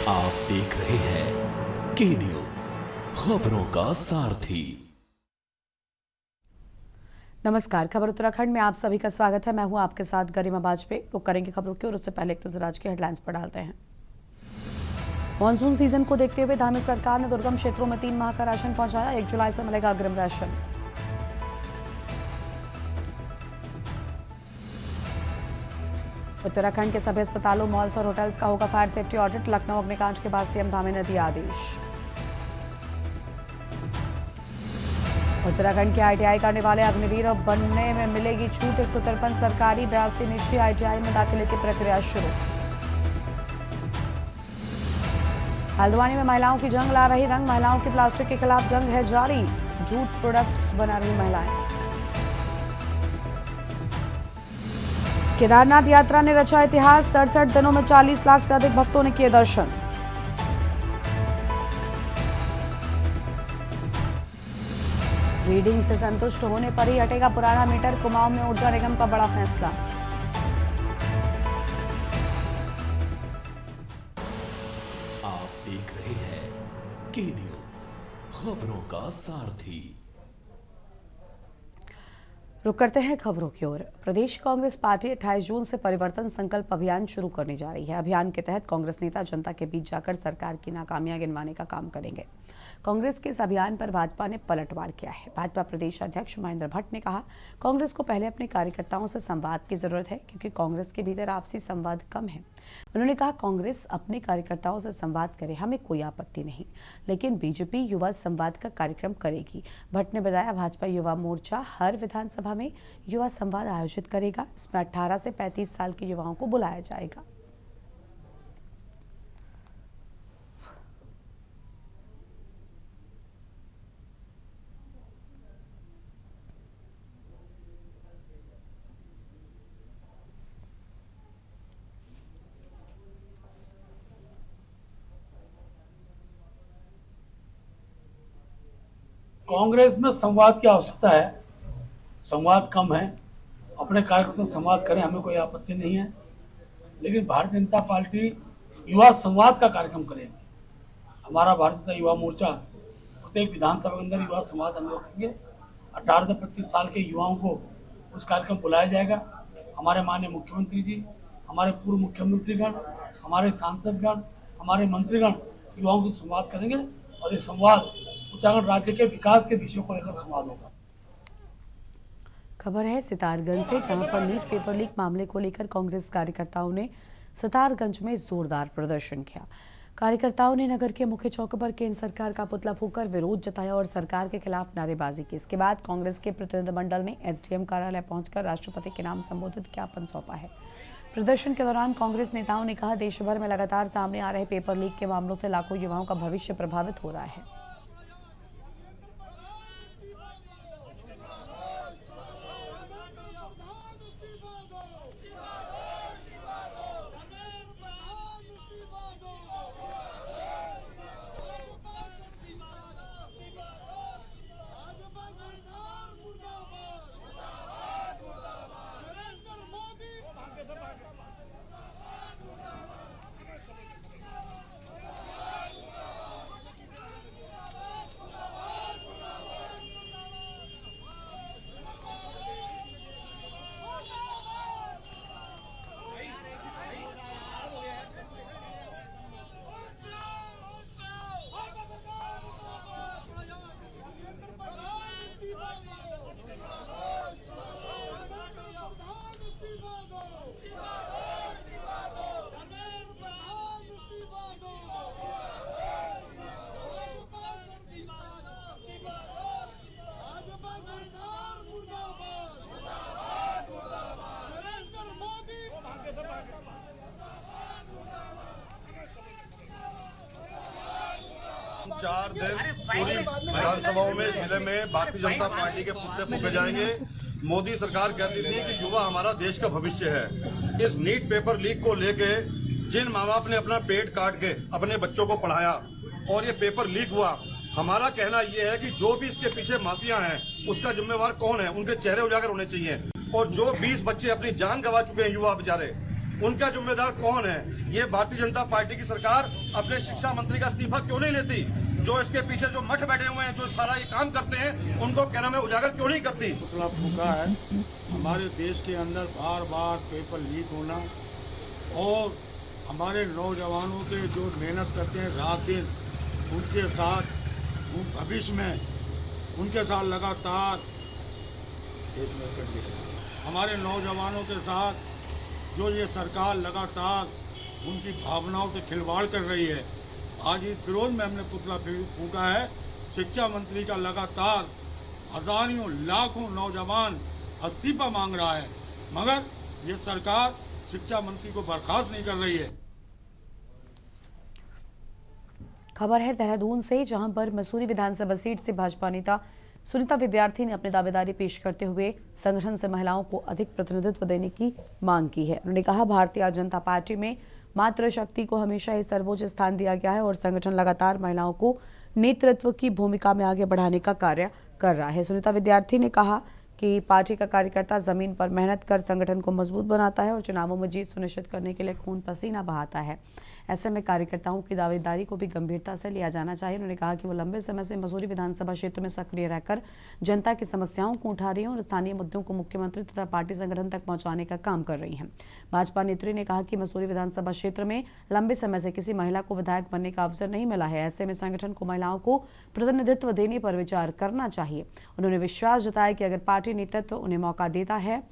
आप देख रहे हैं के न्यूज, खबरों का सारथी। नमस्कार, खबर उत्तराखंड में आप सभी का स्वागत है। मैं हूं आपके साथ गरिमा बाजपेयी। रुक करेंगे खबरों की और उससे पहले एक नजर आज के हेडलाइंस पर डालते हैं। मानसून सीजन को देखते हुए धामी सरकार ने दुर्गम क्षेत्रों में 3 माह का राशन पहुंचाया। 1 जुलाई से मिलेगा अग्रिम राशन। उत्तराखंड के सभी अस्पतालों, मॉल्स और होटल्स का होगा फायर सेफ्टी ऑडिट। लखनऊ अग्निकांड के बाद सीएम धामी ने दिया आदेश। उत्तराखंड के आईटीआई करने वाले अग्निवीर बनने में मिलेगी छूट। 153 सरकारी, 82 निजी आईटीआई में दाखिले की प्रक्रिया शुरू। हल्द्वानी में महिलाओं की जंग ला रही रंग। महिलाओं की प्लास्टिक के खिलाफ जंग है जारी। जूट प्रोडक्ट्स बना रही महिलाएं। केदारनाथ यात्रा ने रचा इतिहास। 67 दिनों में 40 लाख से अधिक भक्तों ने किए दर्शन। रीडिंग से संतुष्ट होने पर ही हटेगा पुराना मीटर। कुमाऊं में ऊर्जा निगम का बड़ा फैसला। आप देख रहे हैं के न्यूज, खबरों का सारथी। रुक करते हैं खबरों की ओर। प्रदेश कांग्रेस पार्टी 28 जून से परिवर्तन संकल्प अभियान शुरू करने जा रही है। अभियान के तहत कांग्रेस नेता जनता के बीच जाकर सरकार की नाकामियां गिनवाने का काम करेंगे। कांग्रेस के इस अभियान पर भाजपा ने पलटवार किया है। भाजपा प्रदेश अध्यक्ष महेंद्र भट्ट ने कहा, कांग्रेस को पहले अपने कार्यकर्ताओं से संवाद की जरूरत है, क्योंकि कांग्रेस के भीतर आपसी संवाद कम है। उन्होंने कहा, कांग्रेस अपने कार्यकर्ताओं से संवाद करे, हमें कोई आपत्ति नहीं, लेकिन बीजेपी युवा संवाद का कार्यक्रम करेगी। भट्ट ने बताया, भाजपा युवा मोर्चा हर विधानसभा में युवा संवाद आयोजित करेगा। इसमें 18 से 35 साल के युवाओं को बुलाया जाएगा। कांग्रेस में संवाद की आवश्यकता है। संवाद कम है। अपने कार्यकर्ताओं से संवाद करें, हमें कोई आपत्ति नहीं है, लेकिन भारतीय जनता पार्टी युवा संवाद का कार्यक्रम करेगी। हमारा भारतीय जनता युवा मोर्चा प्रत्येक विधानसभा के अंदर युवा संवाद हम रखेंगे। 18 से 25 साल के युवाओं को उस कार्यक्रम बुलाया जाएगा। हमारे माननीय मुख्यमंत्री जी, हमारे पूर्व मुख्यमंत्रीगण, हमारे सांसदगण, हमारे मंत्रीगण युवाओं से संवाद करेंगे और ये संवाद उत्तराखंड राज्य के विकास के विषयों को लेकर संवाद होगा। खबर है सितारगंज से, जहां पर नीट पेपर लीक मामले को लेकर कांग्रेस कार्यकर्ताओं ने सितारगंज में जोरदार प्रदर्शन किया। कार्यकर्ताओं ने नगर के मुख्य चौक पर केंद्र सरकार का पुतला फूंककर विरोध जताया और सरकार के खिलाफ नारेबाजी की। इसके बाद कांग्रेस के प्रतिनिधिमंडल ने एसडीएम कार्यालय पहुंचकर राष्ट्रपति के नाम संबोधित ज्ञापन सौंपा है। प्रदर्शन के दौरान कांग्रेस नेताओं ने कहा, देश भर में लगातार सामने आ रहे पेपर लीक के मामलों से लाखों युवाओं का भविष्य प्रभावित हो रहा है। चार दिन पूरी विधानसभाओं में जिले में भारतीय जनता पार्टी के पुतले फूके जाएंगे। मोदी सरकार कहती थी कि युवा हमारा देश का भविष्य है। इस नीट पेपर लीक को लेके जिन माँ बाप ने अपना पेट काट के अपने बच्चों को पढ़ाया और ये पेपर लीक हुआ, हमारा कहना ये है कि जो भी इसके पीछे माफिया हैं उसका जिम्मेवार कौन है, उनके चेहरे उजागर होने चाहिए। और जो 20 बच्चे अपनी जान गंवा चुके हैं युवा बेचारे, उनका जिम्मेदार कौन है? ये भारतीय जनता पार्टी की सरकार अपने शिक्षा मंत्री का इस्तीफा क्यों नहीं लेती? जो इसके पीछे जो मठ बैठे हुए हैं, जो सारा ये काम करते हैं, उनको क्या नाम है उजागर क्यों नहीं करती? पुतला फूका है। हमारे देश के अंदर बार बार पेपर लीक होना और हमारे नौजवानों के जो मेहनत करते हैं रात दिन, उनके साथ भविष्य में उनके साथ लगातार हमारे नौजवानों के साथ जो ये सरकार लगातार उनकी भावनाओं से खिलवाड़ कर रही है। आज इस विरोध में हमने पुतला फूका है। शिक्षा मंत्री का लगातार हजारों लाखों नौजवान इस्तीफा मांग रहा है, मगर ये सरकार शिक्षा मंत्री को बर्खास्त नहीं कर रही है। खबर है देहरादून से, जहां पर मसूरी विधानसभा सीट से भाजपा नेता सुनीता विद्यार्थी ने अपनी दावेदारी पेश करते हुए संगठन से महिलाओं को अधिक प्रतिनिधित्व देने की मांग की है। उन्होंने कहा, भारतीय जनता पार्टी में मातृशक्ति को हमेशा ही सर्वोच्च स्थान दिया गया है और संगठन लगातार महिलाओं को नेतृत्व की भूमिका में आगे बढ़ाने का कार्य कर रहा है। सुनीता विद्यार्थी ने कहा कि पार्टी का कार्यकर्ता जमीन पर मेहनत कर संगठन को मजबूत बनाता है और चुनावों में जीत सुनिश्चित करने के लिए खून पसीना बहाता है। ऐसे में कार्यकर्ताओं की दावेदारी को भी गंभीरता से लिया जाना चाहिए। उन्होंने कहा कि वो लंबे समय से मसूरी विधानसभा क्षेत्र में सक्रिय रहकर जनता की समस्याओं को उठा रही हैं और स्थानीय मुद्दों को मुख्यमंत्री तथा पार्टी संगठन तक पहुंचाने का काम कर रही हैं। भाजपा नेत्री ने कहा कि मसूरी विधानसभा क्षेत्र में लंबे समय से किसी महिला को विधायक बनने का अवसर नहीं मिला है। ऐसे में संगठन को महिलाओं को प्रतिनिधित्व देने पर विचार करना चाहिए। उन्होंने विश्वास जताया कि अगर पार्टी नेतृत्व उन्हें मौका देता है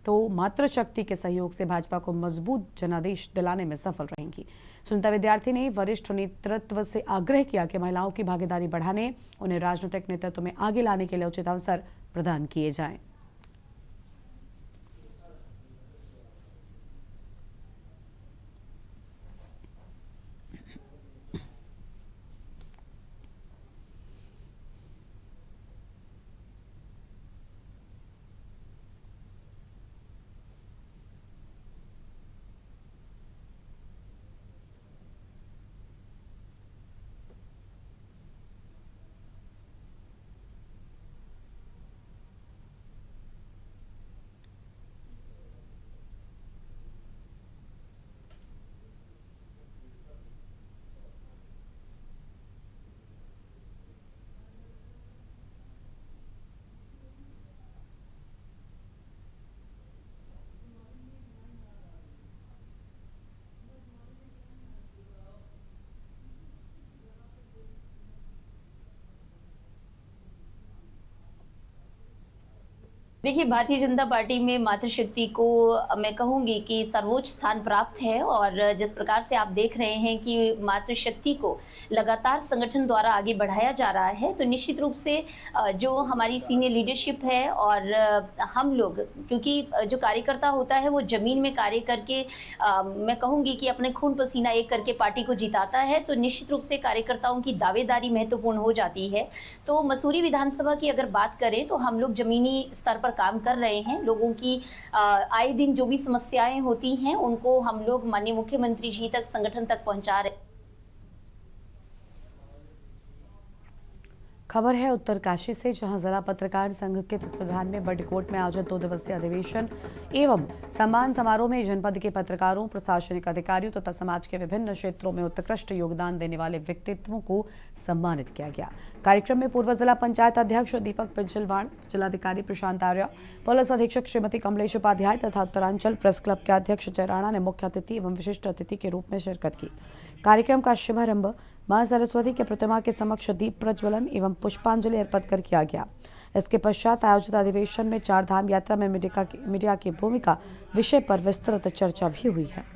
तो मातृशक्ति के सहयोग से भाजपा को मजबूत जनादेश दिलाने में सफल रहेंगी। सुनीता विद्यार्थी ने वरिष्ठ नेतृत्व से आग्रह किया कि महिलाओं की भागीदारी बढ़ाने, उन्हें राजनीतिक नेतृत्व में आगे लाने के लिए उचित अवसर प्रदान किए जाएं। देखिए, भारतीय जनता पार्टी में मातृशक्ति को मैं कहूंगी कि सर्वोच्च स्थान प्राप्त है और जिस प्रकार से आप देख रहे हैं कि मातृशक्ति को लगातार संगठन द्वारा आगे बढ़ाया जा रहा है, तो निश्चित रूप से जो हमारी सीनियर लीडरशिप है और हम लोग, क्योंकि जो कार्यकर्ता होता है वो जमीन में कार्य करके मैं कहूंगी कि अपने खून पसीना एक करके पार्टी को जिताता है, तो निश्चित रूप से कार्यकर्ताओं की दावेदारी महत्वपूर्ण हो जाती है। तो मसूरी विधानसभा की अगर बात करें तो हम लोग जमीनी स्तर पर काम कर रहे हैं। लोगों की आए दिन जो भी समस्याएं होती हैं उनको हम लोग माननीय मुख्यमंत्री जी तक, संगठन तक पहुंचा रहे हैं। खबर है उत्तरकाशी से, जहां जिला पत्रकार संघ के तत्वाधान में बड़कोट में आयोजित 2 दिवसीय अधिवेशन एवं सम्मान समारोह में जनपद के पत्रकारों, प्रशासनिक अधिकारियों तथा समाज के विभिन्न क्षेत्रों में उत्कृष्ट योगदान देने वाले व्यक्तित्वों को सम्मानित किया गया। कार्यक्रम में पूर्व जिला पंचायत अध्यक्ष दीपक पिंचलवाड़, जिलाधिकारी प्रशांत आर्य, पुलिस अधीक्षक श्रीमती कमलेश उपाध्याय तथा उत्तरांचल प्रेस क्लब के अध्यक्ष जय राणा ने मुख्य अतिथि एवं विशिष्ट अतिथि के रूप में शिरकत की। कार्यक्रम का शुभारंभ मां सरस्वती के प्रतिमा के समक्ष दीप प्रज्वलन एवं पुष्पांजलि अर्पित कर किया गया। इसके पश्चात आयोजित अधिवेशन में 4 धाम यात्रा में मीडिया की भूमिका विषय पर विस्तृत चर्चा भी हुई है।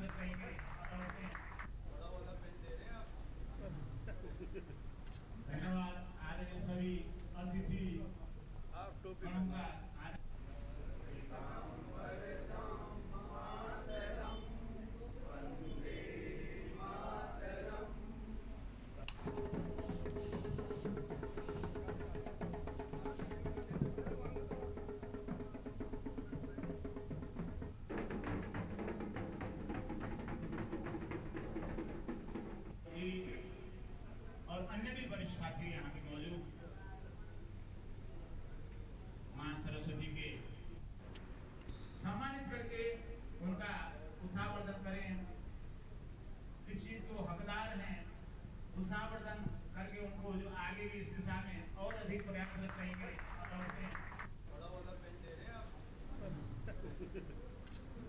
आगे भी इस दिशा में और अधिक प्रयासरत रहेंगे।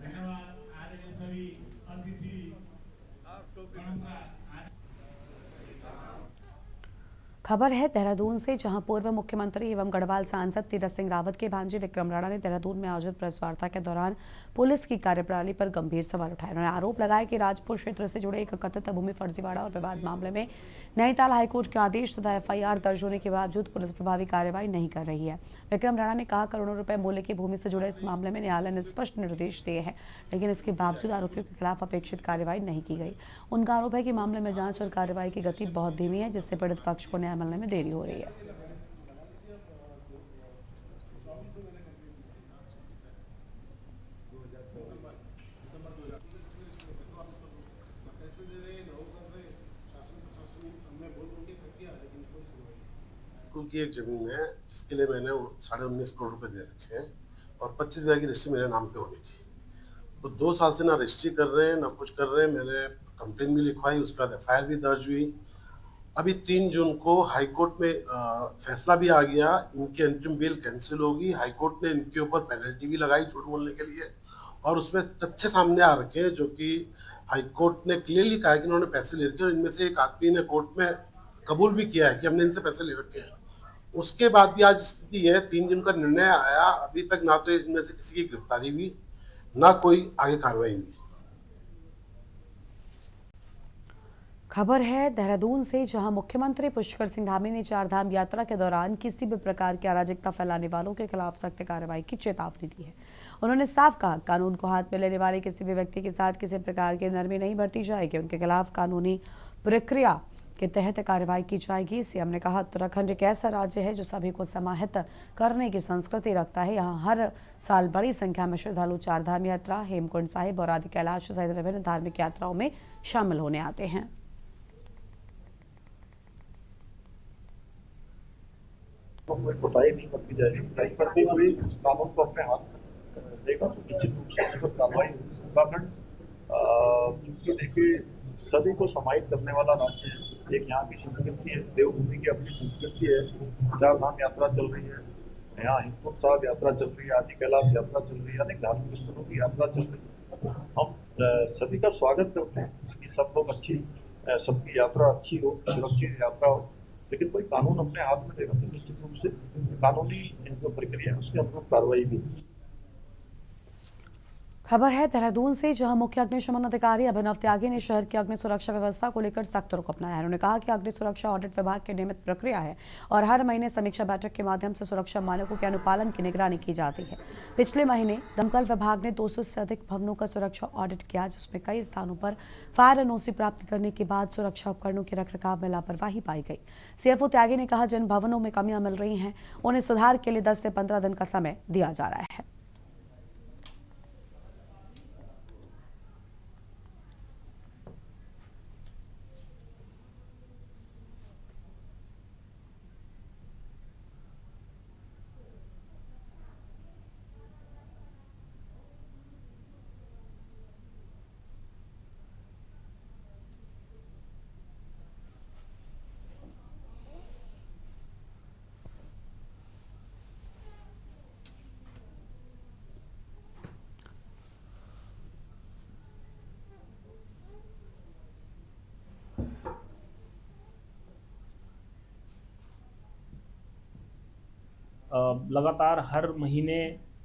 धन्यवाद। आज के सभी अतिथि खबर है देहरादून से, जहां पूर्व मुख्यमंत्री एवं गढ़वाल सांसद तीरथ सिंह रावत के भांजे विक्रम राणा ने देहरादून में आयोजित प्रेस वार्ता के दौरान पुलिस की कार्यप्रणाली पर गंभीर सवाल उठाए। उन्होंने आरोप लगाया कि राजपुर क्षेत्र से जुड़े एक कथित भूमि फर्जीवाड़ा और विवाद मामले में नैनीताल हाईकोर्ट के आदेश तथा एफआईआर दर्ज होने के बावजूद पुलिस प्रभावी कार्रवाई नहीं कर रही है। विक्रम राणा ने कहा, करोड़ों रुपए मूल्य की भूमि से जुड़े इस मामले में न्यायालय ने स्पष्ट निर्देश दिए हैं, लेकिन इसके बावजूद आरोपियों के खिलाफ अपेक्षित कार्रवाई नहीं की गई। उनका आरोप है कि मामले में जांच और कार्रवाई की गति बहुत धीमी है, जिससे पीड़ित पक्ष को न्याय मिलने में देरी हो रही है। की एक जमीन है जिसके लिए मैंने 19.5 करोड़ रुपए दे रखे हैं और 25 बीघा की रजिस्ट्री मेरे नाम पे होनी थी। तो 2 साल से ना रजिस्ट्री कर रहे हैं ना कुछ कर रहे हैं। मैंने कंप्लेन भी लिखवाई, उसके बाद एफआईआर भी दर्ज हुई। अभी 3 जून को हाईकोर्ट में फैसला भी आ गया, इनकी अंतरिम बेल कैंसिल होगी। हाईकोर्ट ने इनके ऊपर पेनल्टी भी लगाई झूठ बोलने के लिए, और उसमें तथ्य सामने आ रखे हैं जो कि हाईकोर्ट ने क्लियरली कहा है कि इन्होंने पैसे ले रखे, और इनमें से एक आदमी ने कोर्ट में कबूल भी किया है कि हमने इनसे पैसे ले रखे हैं। उसके बाद भी आज स्थिति है, 3 जून का निर्णय आया, अभी तक ना तो इसमें से किसी की गिरफ्तारी हुई ना कोई आगे कार्रवाई हुई। खबर है देहरादून से, जहां मुख्यमंत्री पुष्कर सिंह धामी ने 4 धाम यात्रा के दौरान किसी भी प्रकार की अराजकता फैलाने वालों के खिलाफ सख्त कार्रवाई की चेतावनी दी है। उन्होंने साफ कहा, कानून को हाथ में लेने वाले किसी भी व्यक्ति के साथ किसी प्रकार की नरमी नहीं बरती जाएगी, उनके खिलाफ कानूनी प्रक्रिया के तहत कार्रवाई की जाएगी। सीएम ने कहा, उत्तराखंड एक ऐसा राज्य है जो सभी को समाहित करने की संस्कृति रखता है। यहाँ हर साल बड़ी संख्या में श्रद्धालु 4 धाम यात्रा, हेमकुंड साहिब और आदि कैलाश सहित विभिन्न धार्मिक यात्राओं में शामिल होने आते हैं। कोताही नहीं बरती जाएगी। कहीं पर भी कोई कानून को अपने हाथ देगा तो निश्चित रूप से इस पर कार्रवाई होगी। उत्तराखंड क्योंकि देखिए सभी को समाहित करने वाला राज्य है। एक यहाँ की संस्कृति है, देवभूमि की अपनी संस्कृति है। 4 धाम यात्रा चल रही है, यहाँ हेमकुंड साहिब यात्रा चल रही है, आदि कैलाश यात्रा चल रही है, अनेक धार्मिक स्थलों की यात्रा चल रही है। हम सभी का स्वागत करते हैं कि सब लोग सबकी यात्रा अच्छी हो, सुरक्षित यात्रा हो, लेकिन कोई कानून अपने हाथ में लेगा तो निश्चित रूप से कानूनी जो प्रक्रिया है उसके अनुरूप कार्रवाई भी। खबर है देहरादून से, जहां मुख्य अग्निशमन अधिकारी अभिनव त्यागी ने शहर की अग्नि सुरक्षा व्यवस्था को लेकर सख्त रुख अपनाया है। उन्होंने कहा कि अग्नि सुरक्षा ऑडिट विभाग की नियमित प्रक्रिया है और हर महीने समीक्षा बैठक के माध्यम से सुरक्षा मानकों के अनुपालन की निगरानी की जाती है। पिछले महीने दमकल विभाग ने 200 से अधिक भवनों का सुरक्षा ऑडिट किया, जिसमें कई स्थानों पर फायर एनओसी प्राप्त करने के बाद सुरक्षा उपकरणों के रखरखाव में लापरवाही पाई गई। सीएफओ त्यागी ने कहा, जिन भवनों में कमियां मिल रही हैं उन्हें सुधार के लिए 10 से 15 दिन का समय दिया जा रहा है। लगातार हर महीने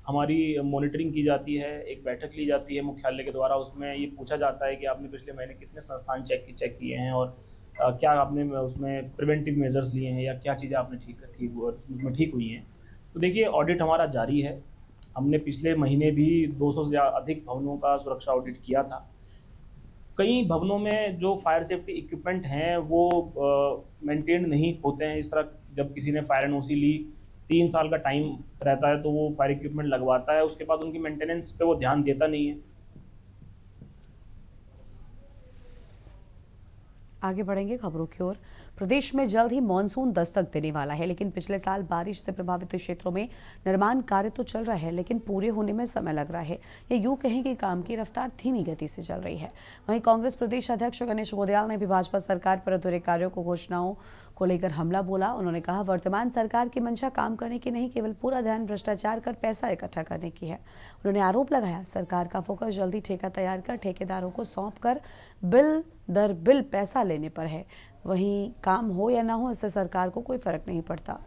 हमारी मॉनिटरिंग की जाती है, एक बैठक ली जाती है मुख्यालय के द्वारा। उसमें ये पूछा जाता है कि आपने पिछले महीने कितने संस्थान चेक किए हैं और क्या आपने उसमें प्रिवेंटिव मेजर्स लिए हैं या क्या चीज़ें आपने ठीक हुई हैं। तो देखिए, ऑडिट हमारा जारी है। हमने पिछले महीने भी 200 से अधिक भवनों का सुरक्षा ऑडिट किया था। कई भवनों में जो फायर सेफ्टी इक्विपमेंट हैं वो मेंटेन नहीं होते हैं। इस तरह जब किसी ने फायर एनओसी ली, 3 साल का टाइम रहता है तो वो फायर इक्विपमेंट लगवाता है, उसके बाद उनकी मेंटेनेंस पे वो ध्यान देता नहीं है। आगे बढ़ेंगे खबरों की ओर। प्रदेश में जल्द ही मानसून दस्तक देने वाला है, लेकिन पिछले साल बारिश से प्रभावित क्षेत्रों में निर्माण कार्य तो चल रहा है, लेकिन पूरे होने में समय लग रहा है। ये यूं कहें कि काम की रफ्तार धीमी गति से चल रही है। वहीं कांग्रेस प्रदेश अध्यक्ष गणेश गोंदियाल ने भी भाजपा सरकार पर अधूरे कार्यों को घोषणाओं को लेकर हमला बोला। उन्होंने कहा, वर्तमान सरकार की मंशा काम करने की नहीं, केवल पूरा ध्यान भ्रष्टाचार कर पैसा इकट्ठा करने की है। उन्होंने आरोप लगाया, सरकार का फोकस जल्दी ठेका तैयार कर ठेकेदारों को सौंप कर बिल दर बिल पैसा लेने पर है। वहीं काम हो या ना हो, इससे सरकार को कोई फर्क नहीं पड़ता।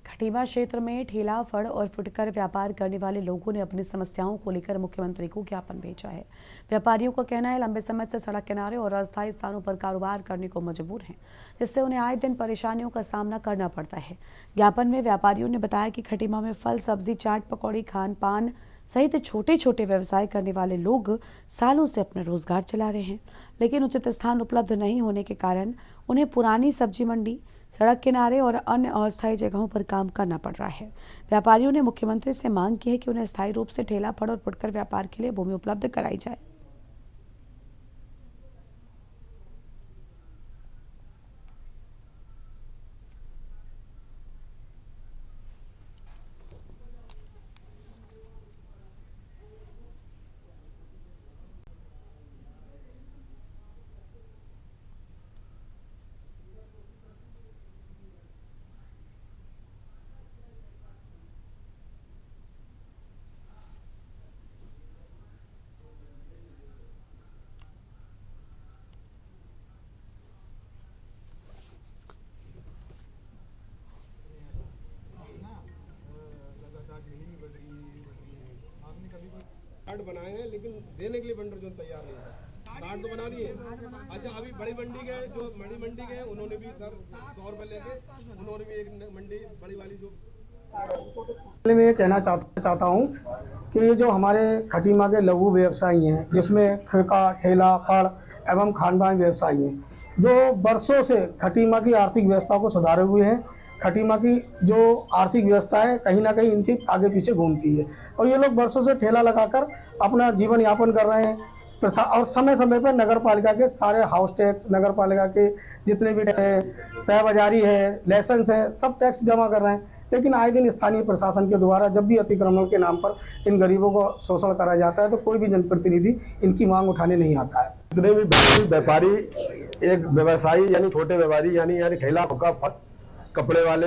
खटीमा क्षेत्र में ठेला, फड़ और फुटकर व्यापार करने वाले लोगों ने अपनी समस्याओं को लेकर मुख्यमंत्री को ज्ञापन भेजा है। व्यापारियों का कहना है, लंबे समय से सड़क किनारे और अस्थायी स्थानों पर कारोबार करने को मजबूर हैं, जिससे उन्हें आए दिन परेशानियों का सामना करना पड़ता है। ज्ञापन में व्यापारियों ने बताया कि खटीमा में फल, सब्जी, चाट, पकौड़ी, खान पान सहित छोटे छोटे व्यवसाय करने वाले लोग सालों से अपना रोजगार चला रहे हैं, लेकिन उचित स्थान उपलब्ध नहीं होने के कारण उन्हें पुरानी सब्जी मंडी, सड़क किनारे और अन्य अस्थायी जगहों पर काम करना पड़ रहा है। व्यापारियों ने मुख्यमंत्री से मांग की है कि उन्हें स्थायी रूप से ठेला, फड़ और फुटकर व्यापार के लिए भूमि उपलब्ध कराई जाए। कार्ड बनाए हैं, लेकिन देने के लिए वेंडर जोन तैयार नहीं है। कार्ड तो बना दिए। अच्छा, अभी बड़ी मंडी गए, जो बड़ी मंडी गए उन्होंने भी सर 100 रुपये लेके उन्होंने भी एक मंडी बड़ी वाली जो मैं ये कहना चाहता हूँ कि जो हमारे खटीमा के लघु व्यवसायी हैं, जिसमें ठेका, ठेला, फड़ एवं खानपान व्यवसायी हैं, जो वर्षों से खटीमा की आर्थिक व्यवस्था को सुधारे हुए हैं। खटीमा की जो आर्थिक व्यवस्था है कहीं ना कहीं इनके आगे पीछे घूमती है और ये लोग वर्षों से ठेला लगाकर अपना जीवन यापन कर रहे हैं और समय समय पर नगर पालिका के सारे हाउस टैक्स, नगर पालिका के जितने भी टैक्स है, तय बाजारी है, लाइसेंस है, सब टैक्स जमा कर रहे हैं। लेकिन आए दिन स्थानीय प्रशासन के द्वारा जब भी अतिक्रमण के नाम पर इन गरीबों को शोषण करा जाता है तो कोई भी जनप्रतिनिधि इनकी मांग उठाने नहीं आता है। जितने भी व्यापारी, एक व्यवसायी यानी छोटे व्यापारी यानी ठेला, कपड़े वाले,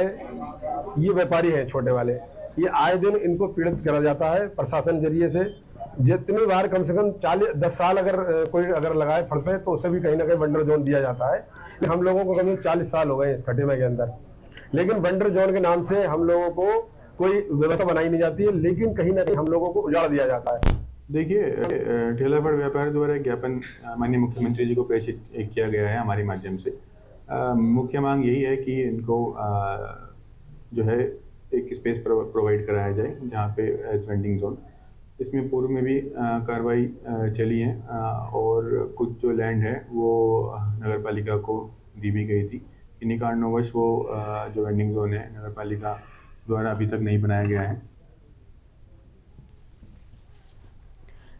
ये व्यापारी हैं छोटे वाले, ये आए दिन इनको पीड़ित करा जाता है प्रशासन जरिए से। जितनी बार कम से कम 10 साल अगर कोई लगाए फड़ पे तो उसे भी कहीं ना कहीं वेंडर जोन दिया जाता है। हम लोगों को कम से कम 40 साल हो गए इस खटीमा के अंदर, लेकिन वेंडर जोन के नाम से हम लोगों को कोई व्यवस्था बनाई नहीं जाती है, लेकिन कहीं ना कहीं हम लोगों को उजाड़ दिया जाता है। देखिए, ठेला फड़ व्यापार द्वारा एक ज्ञापन माननीय मुख्यमंत्री जी को प्रेषित किया गया है हमारे माध्यम से। मुख्य मांग यही है कि इनको जो है एक स्पेस प्रोवाइड कराया जाए जहाँ पे एज वेंडिंग जोन। इसमें पूर्व में भी कार्रवाई चली है और कुछ जो लैंड है वो नगर पालिका को दी भी गई थी। इन्हीं कारणवश वो जो वेंडिंग जोन है नगर पालिका द्वारा अभी तक नहीं बनाया गया है।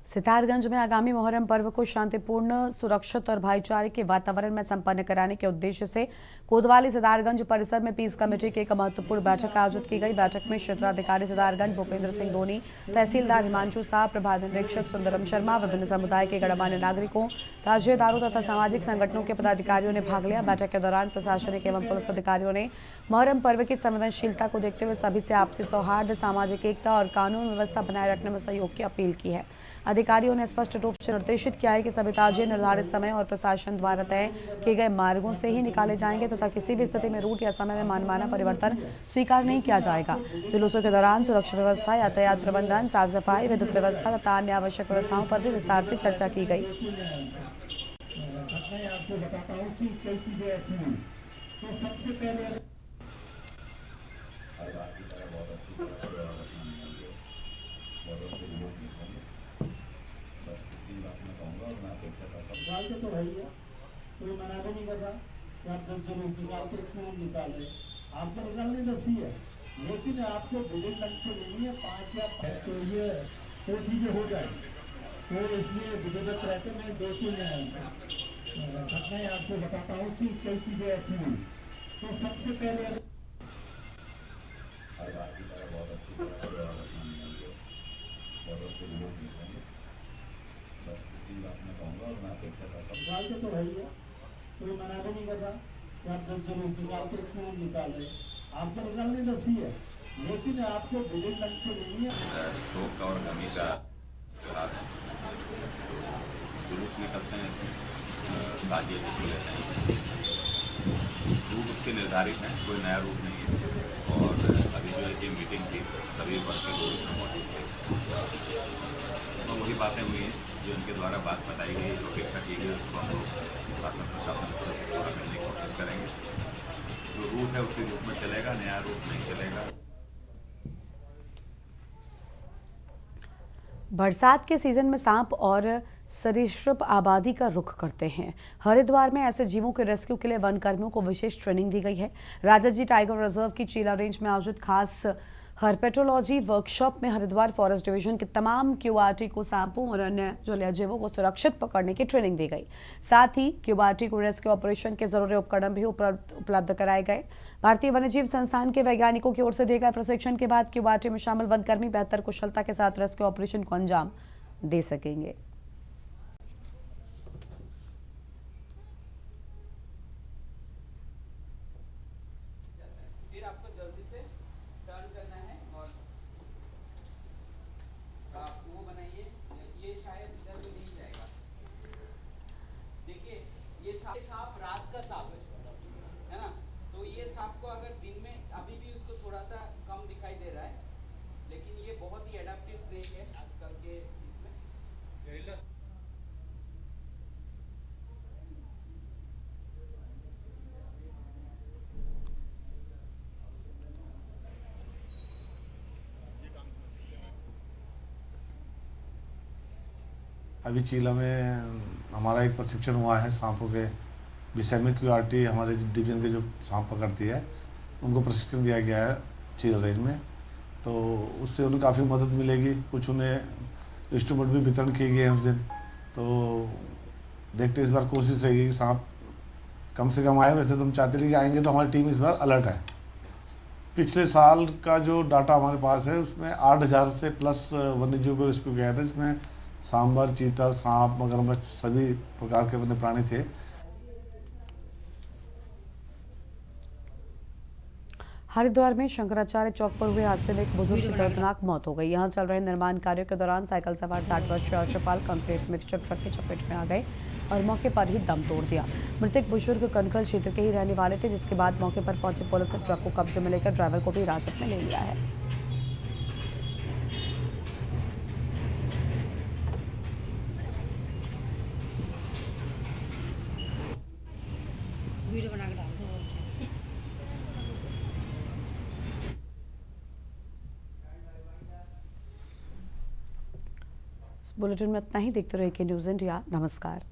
सितारगंज में आगामी मोहर्रम पर्व को शांतिपूर्ण, सुरक्षित और भाईचारे के वातावरण में संपन्न कराने के उद्देश्य से कोतवाली सितारगंज परिसर में पीस कमेटी की एक महत्वपूर्ण बैठक आयोजित की गई। बैठक में क्षेत्राधिकारी सितारगंज भूपेंद्र सिंह दोनी, तहसीलदार हिमांशु साह, प्रभात निरीक्षक सुंदरम शर्मा, विभिन्न समुदाय के गणमान्य नागरिकों, ताजिएदारों तथा सामाजिक संगठनों के पदाधिकारियों ने भाग लिया। बैठक के दौरान प्रशासनिक एवं पुलिस अधिकारियों ने मोहर्रम पर्व की संवेदनशीलता को देखते हुए सभी से आपसी सौहार्द, सामाजिक एकता और कानून व्यवस्था बनाए रखने में सहयोग की अपील की है। अधिकारियों ने स्पष्ट रूप से निर्देशित किया है कि सभी ताजिए निर्धारित समय और प्रशासन द्वारा तय किए गए मार्गों से ही निकाले जाएंगे तथा किसी भी स्थिति में रूट या समय में मनमाना परिवर्तन स्वीकार नहीं किया जाएगा। जुलूसों के दौरान सुरक्षा व्यवस्था, यातायात प्रबंधन, साफ सफाई, विद्युत व्यवस्था तथा अन्य आवश्यक व्यवस्थाओं पर भी विस्तार से चर्चा की गई। कोई मना भी नहीं कर रहा कि आप जब जरूर निकालते इसमें हम निकाल रहे, आपको निकालने दसी है, लेकिन आपको विजिट ढंग से लेनी है 5 या 5, तो ये तो चीजें हो जाएगी। तो इसलिए विजिट रहते मैं 2-3 घटनाएं आपको बताता हूँ कि कई चीजें ऐसी हुई। तो सबसे पहले निकालते तो है ही है, कोई मना भी नहीं कर रहा कि आप जब जरूर निकालते इसमें हम निकाल रहे, आपको निकालने दसी है, लेकिन आपको विजिट ढंग से लेनी है। शोक और गमी का त्योहार है, जुलूस निकलते हैं इसमें, ताजिए लेते हैं, रूट उसके निर्धारित हैं, कोई नया रूट नहीं है। और अभी जो है कि मीटिंग थी, सभी वर्ग के लोग इसमें मौजूद थे, तो वही बातें हुई हैं जो उनके द्वारा बात बताई गई, जो अपेक्षा की गई उसको हम लोग शासन प्रशासन से पूरा करने की कोशिश करेंगे। जो रूट है उसी रूट में चलेगा, नया रूट नहीं चलेगा। बरसात के सीजन में सांप और सरीसृप आबादी का रुख करते हैं। हरिद्वार में ऐसे जीवों के रेस्क्यू के लिए वन कर्मियों को विशेष ट्रेनिंग दी गई है। राजाजी टाइगर रिजर्व की चीला रेंज में आयोजित खास हर्पेटोलॉजी वर्कशॉप में हरिद्वार फॉरेस्ट डिवीजन के तमाम क्यूआरटी को सांपों और अन्य जलीय जीवों को सुरक्षित पकड़ने की ट्रेनिंग दी गई। साथ ही क्यूआरटी को रेस्क्यू ऑपरेशन के जरूरी उपकरण भी उपलब्ध कराए गए। भारतीय वन्यजीव संस्थान के वैज्ञानिकों की ओर से दिए गए प्रशिक्षण के बाद क्यूआरटी में शामिल वनकर्मी बेहतर कुशलता के साथ रेस्क्यू ऑपरेशन को अंजाम दे सकेंगे। अभी चीला में हमारा एक प्रशिक्षण हुआ है सांपों के विषय में। क्यूआरटी हमारे डिवीजन के जो सांप पकड़ती है उनको प्रशिक्षण दिया गया है चीला रेंज में, तो उससे उन्हें काफ़ी मदद मिलेगी। कुछ उन्हें इंस्ट्रूमेंट भी वितरण किए गए हैं उस दिन, तो देखते इस बार कोशिश रहेगी कि सांप कम से कम आए। वैसे तो हम चाहते थे कि आएंगे, तो हमारी टीम इस बार अलर्ट है। पिछले साल का जो डाटा हमारे पास है उसमें 8000 से प्लस वन्यजीव को रेस्क्यू किया था, जिसमें सांबर, चीता, सांप, मगरमच्छ सभी प्रकार के वन्य प्राणी थे। हरिद्वार में शंकराचार्य चौक पर हुए हादसे में एक बुजुर्ग की दर्दनाक मौत हो गई। यहां चल रहे निर्माण कार्यों के दौरान साइकिल सवार 60 वर्षीय अर्शपाल कंक्रीट मिक्सचर ट्रक की चपेट में आ गए और मौके पर ही दम तोड़ दिया। मृतक बुजुर्ग कनखल क्षेत्र के ही रहने वाले थे, जिसके बाद मौके पर पहुंचे पुलिस ने ट्रक को कब्जे में लेकर ड्राइवर को भी हिरासत में ले लिया है। वीडियो बना के डाल दो। इस बुलेटिन में इतना ही। देखते रहिए के न्यूज़ इंडिया। नमस्कार।